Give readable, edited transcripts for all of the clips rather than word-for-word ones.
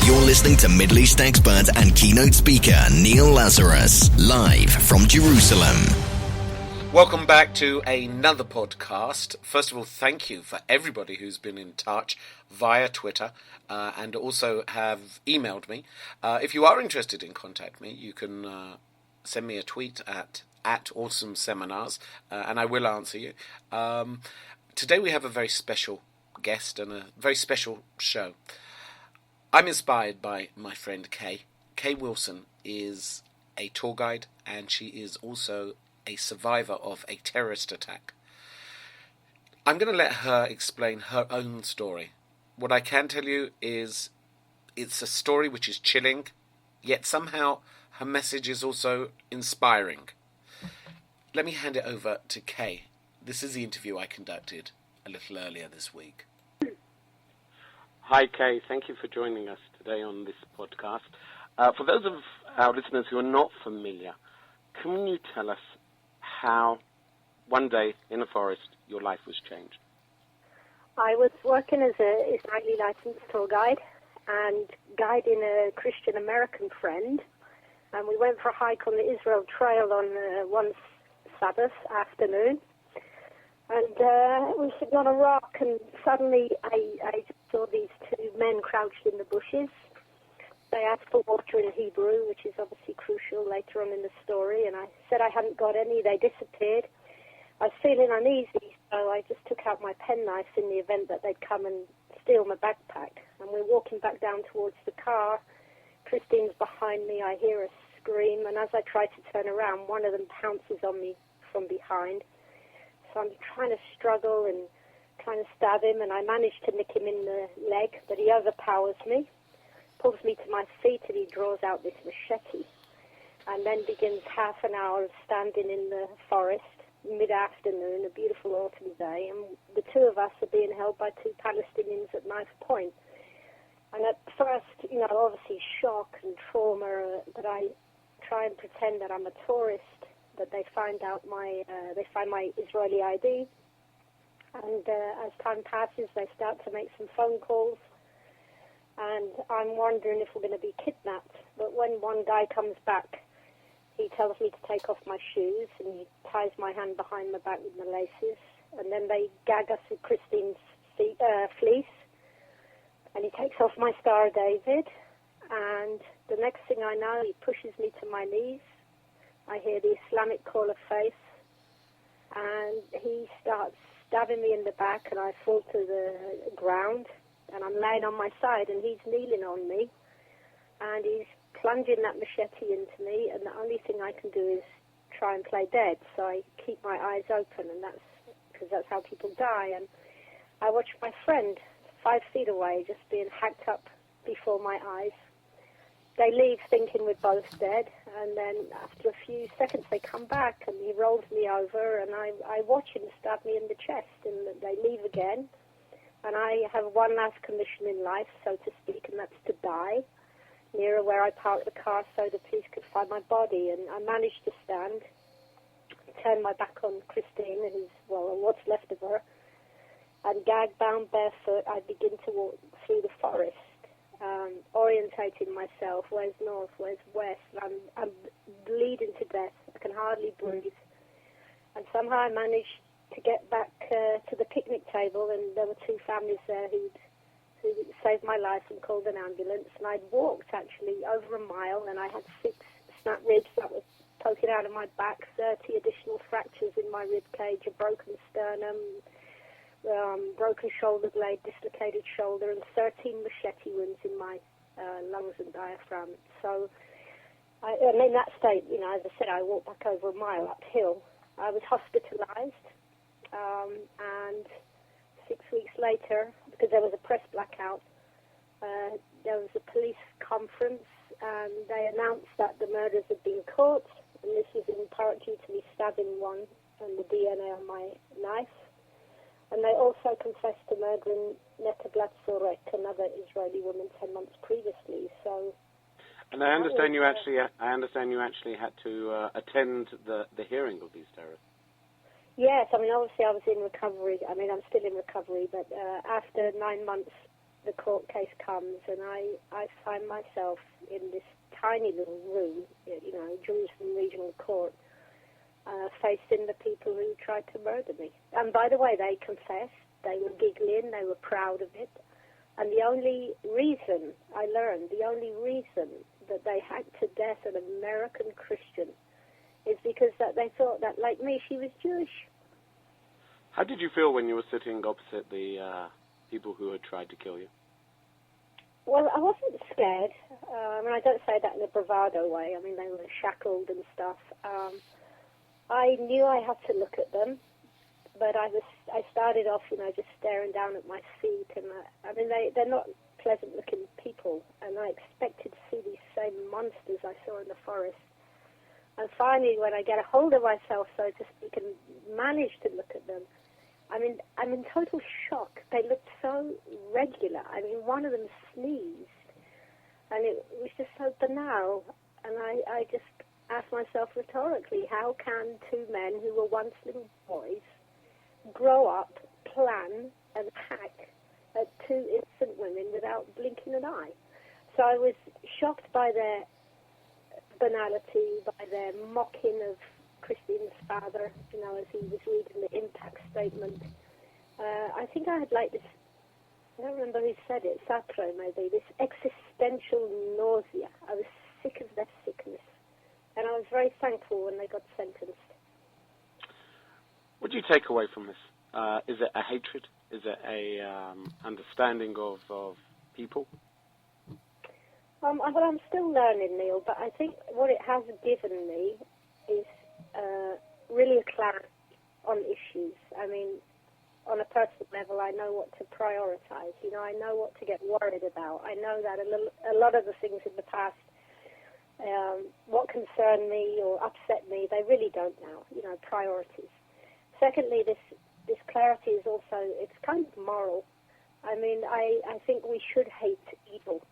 You're listening to Middle East expert and keynote speaker Neil Lazarus, live from Jerusalem. Welcome back to another podcast. First of all, thank you for everybody who's been in touch via Twitter and also have emailed me. If you are interested in contact me, you can send me a tweet at Awesome Seminars, and I will answer you. Today we have a very special guest and a very special show. I'm inspired by my friend Kay. Kay Wilson is a tour guide, and she is also a survivor of a terrorist attack. I'm going to let her explain her own story. What I can tell you is it's a story which is chilling, yet somehow her message is also inspiring. Let me hand it over to Kay. This is the interview I conducted a little earlier this week. Hi, Kay. Thank you for joining us today on this podcast. For those of our listeners who are not familiar, can you tell us how one day in a forest your life was changed? I was working as an Israeli licensed tour guide and guiding a Christian American friend, and we went for a hike on the Israel Trail on one Sabbath afternoon, and we were sitting on a rock, and suddenly I saw these two men crouched in the bushes. They asked for water in Hebrew, which is obviously crucial later on in the story, and I said I hadn't got any. They disappeared. I was feeling uneasy, so I just took out my penknife in the event that they'd come and steal my backpack. And we're walking back down towards the car. Christine's behind me. I hear a scream, and as I try to turn around, one of them pounces on me from behind. So I'm trying to struggle and trying to stab him, and I manage to nick him in the leg, but he overpowers me, pulls me to my feet, and he draws out this machete, and then begins half an hour of standing in the forest, mid-afternoon, a beautiful autumn day, and the two of us are being held by two Palestinians at knife point. And at first, obviously shock and trauma, but I try and pretend that I'm a tourist, that they find my Israeli ID, and as time passes, they start to make some phone calls, and I'm wondering if we're going to be kidnapped. But when one guy comes back, he tells me to take off my shoes, and he ties my hand behind my back with the laces, and then they gag us with Christine's fleece, and he takes off my Star of David, and the next thing I know, he pushes me to my knees. I hear the Islamic call of faith, and he starts stabbing me in the back, and I fall to the ground, and I'm laying on my side, and he's kneeling on me, and he's plunging that machete into me, and the only thing I can do is try and play dead. So I keep my eyes open, and that's how people die. And I watch my friend 5 feet away just being hacked up before my eyes. They leave thinking we're both dead, and then after a few seconds they come back, and he rolls me over, and I watch him stab me in the chest, and they leave again. And I have one last commission in life, so to speak, and that's to die nearer where I parked the car so the police could find my body. And I managed to stand, turn my back on Christine, what's left of her, and gag-bound barefoot, I begin to walk through the forest, orientating myself, where's north, where's west. I'm bleeding to death. I can hardly breathe. And somehow I managed to get back to the picnic table, and there were two families there who saved my life and called an ambulance. And I'd walked, actually, over a mile, and I had 6 snap ribs that were poking out of my back, 30 additional fractures in my rib cage, a broken sternum, broken shoulder blade, dislocated shoulder, and 13 machete wounds in my lungs and diaphragm. So, and in that state, as I said, I walked back over a mile uphill. I was hospitalized, and 6 weeks later, because there was a press blackout, there was a police conference, and they announced that the murders had been caught, and this was in part due to me stabbing one and the DNA on my knife. And they also confessed to murdering Netta Blatsorek, another Israeli woman, 10 months previously. So, and I understand you actually had to attend the hearing of these terrorists. Yes, obviously I was in recovery. I'm still in recovery, but after 9 months the court case comes, and I find myself in this tiny little room, Jerusalem Regional Court, facing the people who tried to murder me. And by the way, they confessed, they were giggling, they were proud of it. And the only reason that they hacked to death an American Christian is because that they thought that, like me, she was Jewish. How did you feel when you were sitting opposite the people who had tried to kill you? Well, I wasn't scared. I don't say that in a bravado way. I mean, they were shackled and stuff. I knew I had to look at them, but I started off, just staring down at my feet. And they're not pleasant-looking people, and I expected to see these same monsters I saw in the forest. And finally, when I get a hold of myself, so to speak, and manage to look at them, I'm in total shock. They looked so regular. One of them sneezed, and it was just so banal. And I just asked myself rhetorically, how can two men who were once little boys grow up, plan, and hack at two innocent women without blinking an eye? So I was shocked by their banality, by their mocking of Christine's father, as he was reading the impact statement. I think I had this, I don't remember who said it, Sartre maybe, this existential nausea. I was sick of their sickness. And I was very thankful when they got sentenced. What do you take away from this? Is it a hatred? Is it a understanding of people? I'm still learning, Neil, but I think what it has given me is really a clarity on issues. On a personal level, I know what to prioritize. I know what to get worried about. I know that a lot of the things in the past, what concerned me or upset me, they really don't now. Priorities. Secondly, this clarity is also, it's kind of moral. I think we should hate evil.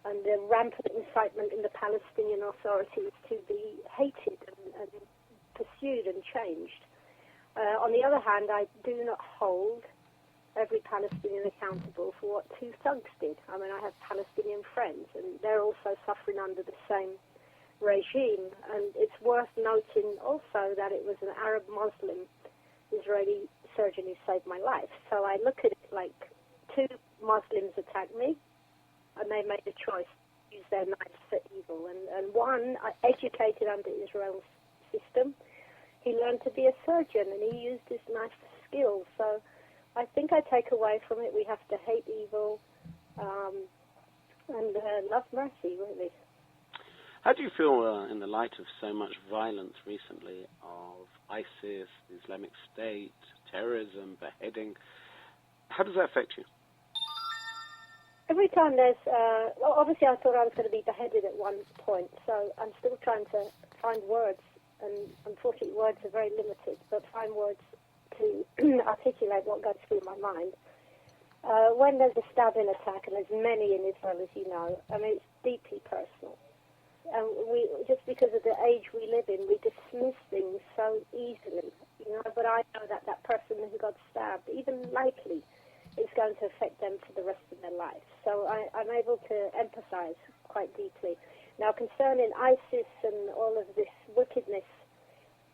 And the rampant incitement in the Palestinian authorities to be hated and pursued and changed. On the other hand, I do not hold every Palestinian accountable for what two thugs did. I have Palestinian friends, and they're also suffering under the same regime. And it's worth noting also that it was an Arab Muslim Israeli surgeon who saved my life. So I look at it like two Muslims attacked me, and they made a choice to use their knives for evil. And one, educated under Israel's system, he learned to be a surgeon, and he used his knife for skill. So I think I take away from it, we have to hate evil and love mercy, really. How do you feel in the light of so much violence recently of ISIS, the Islamic State, terrorism, beheading? How does that affect you? Every time there's, obviously I thought I was going to be beheaded at one point, so I'm still trying to find words, and unfortunately words are very limited, but find words to articulate what goes through my mind. When there's a stabbing attack, and there's many in Israel, as you know, it's deeply personal. And we, just because of the age we live in, we dismiss things so easily, but I know that that person who got stabbed, even lightly, is going to affect them for the rest of their life. So I'm able to empathize quite deeply. Now, concerning ISIS and all of this wickedness,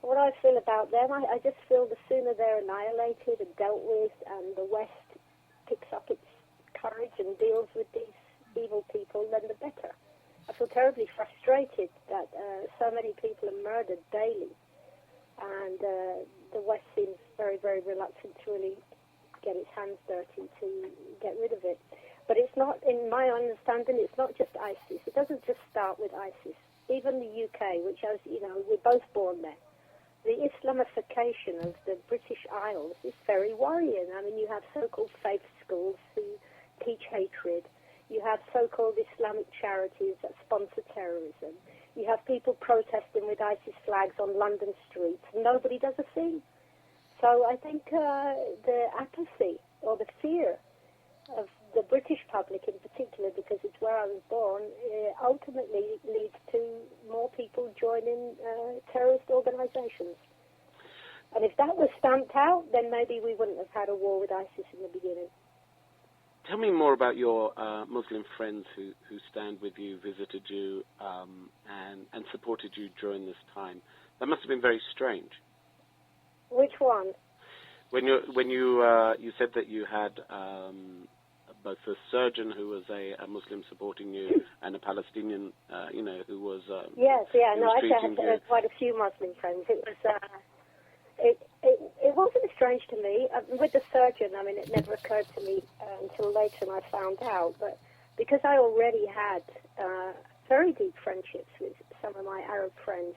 what I feel about them, I just feel the sooner they're annihilated and dealt with, and the West picks up its courage and deals with these evil people, then the better. I feel terribly frustrated that so many people are murdered daily, and the West seems very, very reluctant to really get its hands dirty to get rid of it. But it's not, in my understanding, it's not just ISIS. It doesn't just start with ISIS. Even the UK, which, as you know, we're both born there. The Islamification of the British Isles is very worrying. You have so-called faith schools who teach hatred. You have so-called Islamic charities that sponsor terrorism. You have people protesting with ISIS flags on London streets. Nobody does a thing. So I think the apathy or the fear of the British public in particular, because it's where I was born, ultimately leads to more people joining terrorist organizations. And if that was stamped out, then maybe we wouldn't have had a war with ISIS in the beginning. tell me more about your Muslim friends who stand with you, visited you, and supported you during this time. That must have been very strange. Which one? When you said that you had both a surgeon who was a Muslim supporting you and a Palestinian, who was yes, yeah, who no, was actually I treating had you. quite a few Muslim friends. It was it wasn't strange to me. With the surgeon, I mean, it never occurred to me until later, and I found out. But because I already had very deep friendships with some of my Arab friends,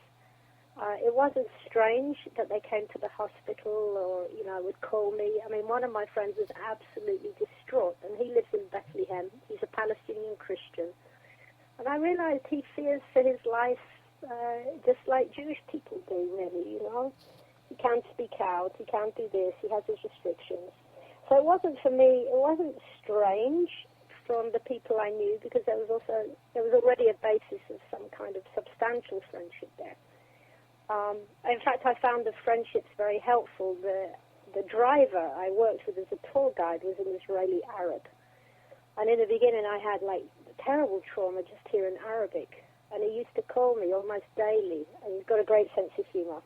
it wasn't strange that they came to the hospital or, would call me. I mean, one of my friends was absolutely distraught, and he lives in Bethlehem. He's a Palestinian Christian. And I realized he fears for his life just like Jewish people do, really, He can't speak out, he can't do this, he has his restrictions. So it wasn't strange from the people I knew, because there was already a basis of some kind of substantial friendship there. In fact, I found the friendships very helpful. The driver I worked with as a tour guide was an Israeli Arab. And in the beginning I had terrible trauma just hearing Arabic. And he used to call me almost daily. And he's got a great sense of humour.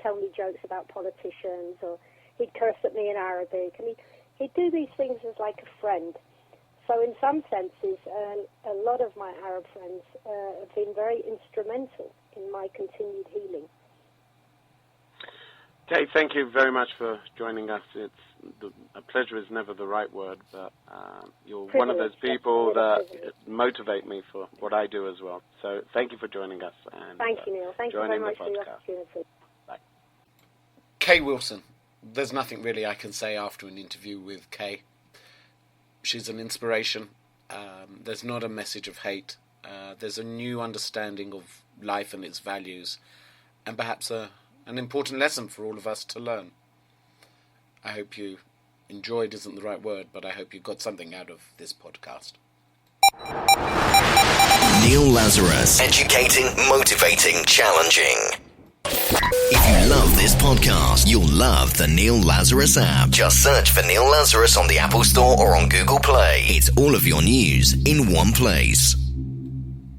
Tell me jokes about politicians, or he'd curse at me in Arabic. And he'd do these things as like a friend. So in some senses, a lot of my Arab friends have been very instrumental in my continued healing. Okay, thank you very much for joining us. A pleasure is never the right word, but you're one of those people that motivate me for what I do as well. So thank you for joining us. And thank you, Neil. Thank you very much for the opportunity. Bye. Kay Wilson. There's nothing really I can say after an interview with Kay. She's an inspiration. There's not a message of hate. There's a new understanding of life and its values, and perhaps an important lesson for all of us to learn. I hope you enjoyed isn't the right word, but I hope you got something out of this podcast. Neil Lazarus. Educating, motivating, challenging. If you love this podcast, you'll love the Neil Lazarus app. Just search for Neil Lazarus on the Apple Store or on Google Play. It's all of your news in one place.